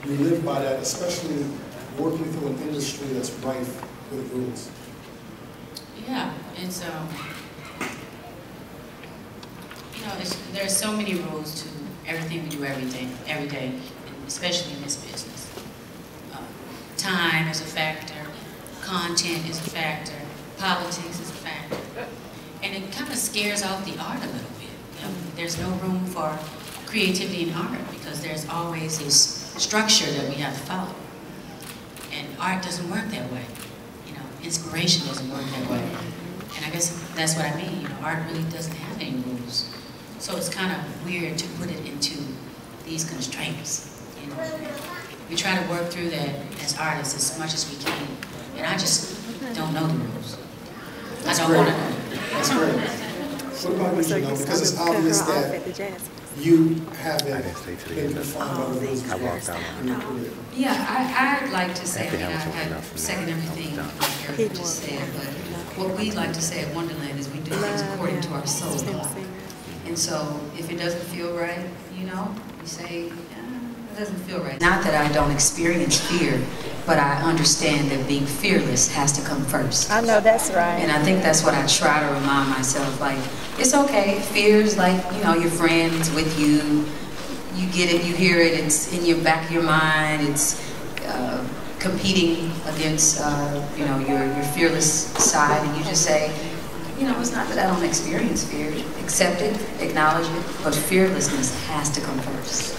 we live by that, especially working through an industry that's rife with rules. Yeah, it's you know, there's so many rules to everything we do every day, especially in this business. Time is a factor, content is a factor, politics is a factor, and it kind of scares off the art a little bit. You know, there's no room for creativity in art because there's always this structure that we have to follow, and art doesn't work that way. You know, inspiration doesn't work that way, and I guess that's what I mean. You know, art really doesn't have any rules, so it's kind of weird to put it into these constraints. You know, we try to work through that as artists as much as we can, and I just don't know the rules. I don't want to know. That's great. What about you, Janell? Because it's obvious that you haven't been defined by the rules in your career. Yeah, I'd like to say, I mean, I second everything Erykah just said, but what we like to say at Wonderland is we do things according to our soul. And so if it doesn't feel right, you know, we say, it doesn't feel right. Not that I don't experience fear, but I understand that being fearless has to come first. I know that's right. And I think that's what I try to remind myself, like, it's okay. Fear is like, you know, your friends with you. You get it, you hear it, it's in your back of your mind, it's competing against, you know, your fearless side, and you just say, you know, it's not that I don't experience fear. Accept it, acknowledge it, but fearlessness has to come first.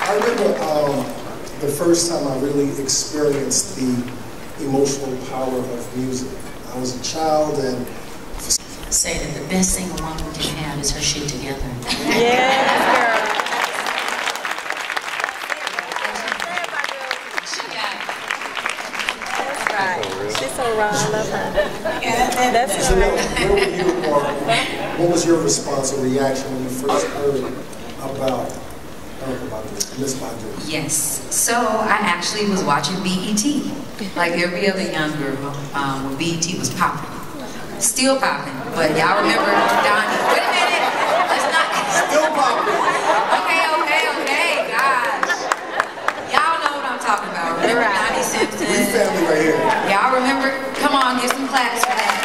I remember the first time I really experienced the emotional power of music. I was a child and... Say that the best thing a woman can have is her shit together. Yes, girl. She got it. That's right. She's so raw. I love her. That's Janell, right. where were you, or what was your response or reaction when you first heard about Erykah Babu, Miss Babu? Yes. So I actually was watching BET, like every other young girl, when BET was popping. Still popping, but y'all remember Donnie. Wait a minute, let's not. Still popping. Okay, gosh. Y'all know what I'm talking about. Remember Donnie Simpson? We family right here. Y'all remember? Come on, give some claps for that.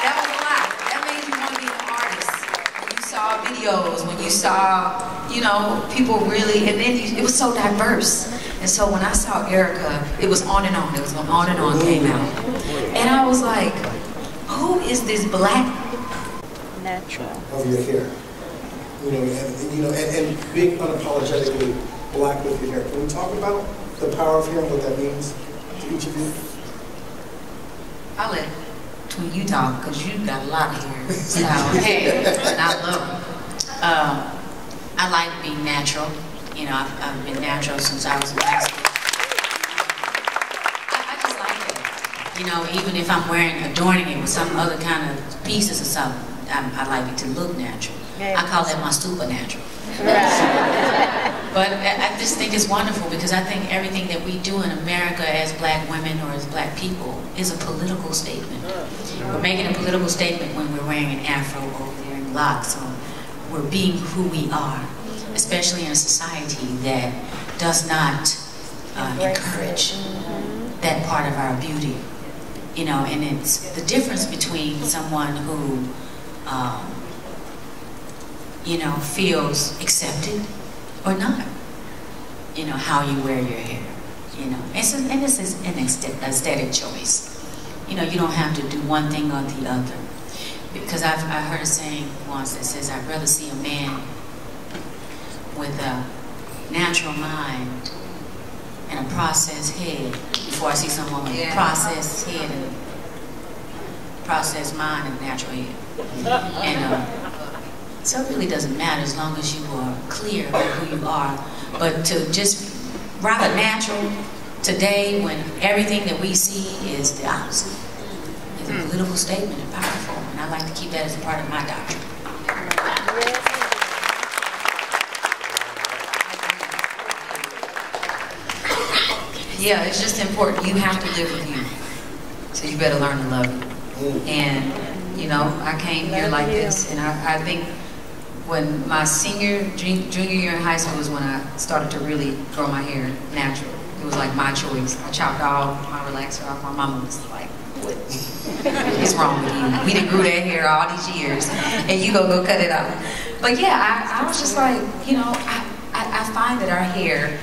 That was a lot. That made you want to be an artist. When you saw videos, when you saw, you know, people really, and then it was so diverse. And so when I saw Erykah, it was On and On. It was when On and On came out. And I was like, who is this black? Natural. Of your hair. And being unapologetically black with your hair. Can we talk about the power of hair and what that means to each of you? I'll let between you talk, because you got a lot of hair. So, hey, not low. I like being natural. You know, I've been natural since I was in high school. I just like it. You know, even if I'm adorning it with some other kind of pieces or something, I like it to look natural. I call that my supernatural. But I just think it's wonderful because I think everything that we do in America as black women or as black people is a political statement. We're making a political statement when we're wearing an afro or wearing locks, or we're being who we are, especially in a society that does not encourage that part of our beauty. You know, and it's the difference between someone who, you know, feels accepted or not. You know, how you wear your hair. You know, and this is an aesthetic choice. You know, you don't have to do one thing or the other. Because I heard a saying once that says, I'd rather see a man with a natural mind and a processed head before I see someone with a processed head and processed mind and natural head. And so it really doesn't matter as long as you are clear about who you are. But to just rock a natural today when everything that we see is the opposite is a political statement and powerful. And I like to keep that as a part of my doctrine. Yeah, it's just important. You have to live with you. So you better learn to love it. And, you know, I came here like this, and I think when my junior year in high school was when I started to really grow my hair natural. It was like my choice. I chopped all my relaxer off. My mama was like, what is wrong with you? We done grew that hair all these years, and you go cut it off. But yeah, I was just like, you know, I find that our hair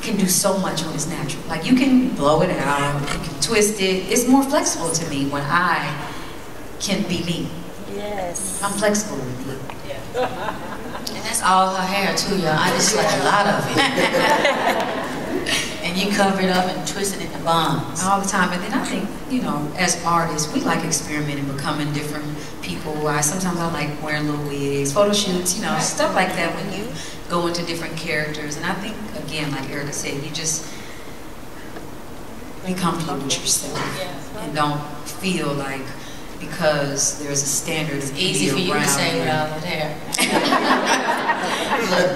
can do so much when it's natural. Like you can blow it out, you can twist it. It's more flexible to me when I can be me. Yes. I'm flexible with me. And that's all her hair too, y'all. I just like a lot of it. And you cover it up and twist it into bonds. All the time. And then I think, you know, as artists, we like experimenting, becoming different people. Sometimes I like wearing little wigs, photo shoots, you know, stuff like that when you go into different characters. And I think, again, like Erykah said, you just be comfortable with yourself and don't feel like because there's a standard. It's easy for you to say without that hair. Look,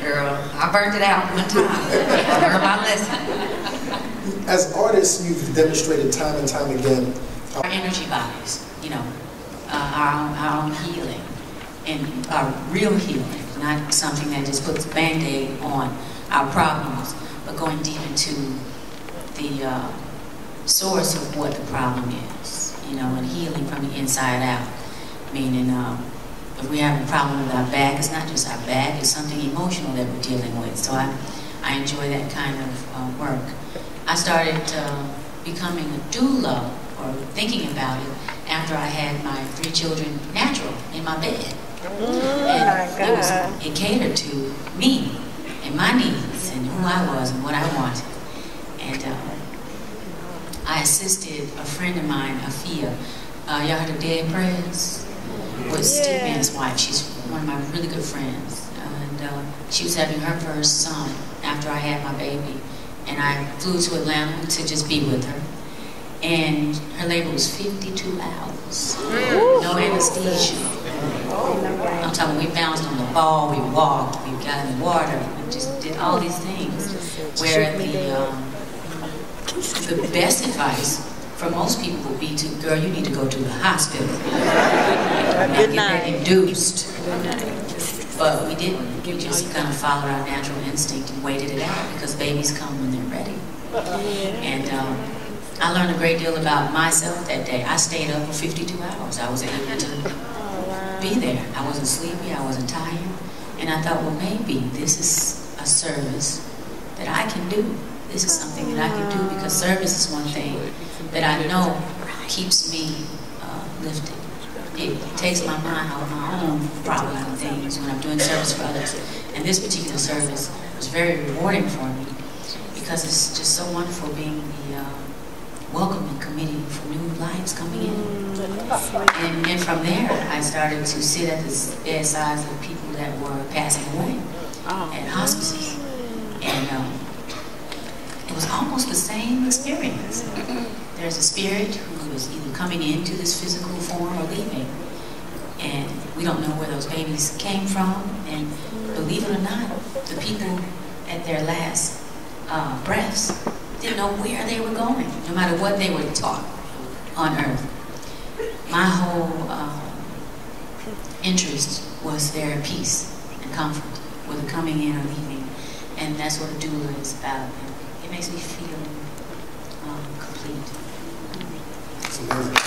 girl, I burned it out one time. I learned my lesson. As artists, you've demonstrated time and time again. Our energy bodies, you know, our own healing, and our real healing, not something that just puts Band-Aid on our problems, but going deep into the source of what the problem is. You know, and healing from the inside out. Meaning, if we're having a problem with our back, it's not just our back, it's something emotional that we're dealing with. So I enjoy that kind of work. I started becoming a doula, or thinking about it, after I had my 3 children natural in my bed. And it catered to me, and my needs, and who I was, and what I wanted. And I assisted a friend of mine, Afia. Y'all heard of Dead Prez? Was Steve Mann's wife. She's one of my really good friends. And she was having her first son after I had my baby. And I flew to Atlanta to just be with her. And her labor was 52 hours. No anesthesia. I'm talking, we bounced on the ball, we walked, we got in the water, we just did all these things. Where the best advice for most people would be to, girl, you need to go to the hospital and get that induced. But we didn't. We just kind of followed our natural instinct and waited it out because babies come when they're ready. And I learned a great deal about myself that day. I stayed up for 52 hours. I was able to be there. I wasn't sleepy, I wasn't tired. And I thought, well, maybe this is a service that I can do. This is something that I can do because service is one thing that I know keeps me lifted. It takes my mind out of my own problem and things when I'm doing service for others. And this particular service was very rewarding for me because it's just so wonderful being the welcoming committee for new lives coming in. And from there, I started to sit at the bedsides of people that were passing away at hospices. And it was almost the same experience. There's a spirit who is either coming into this physical form or leaving. And we don't know where those babies came from. And believe it or not, the people at their last breaths didn't know where they were going, no matter what they were taught on earth. My whole interest was their peace and comfort, whether coming in or leaving. And that's what a doula is about. It makes me feel complete. It's amazing.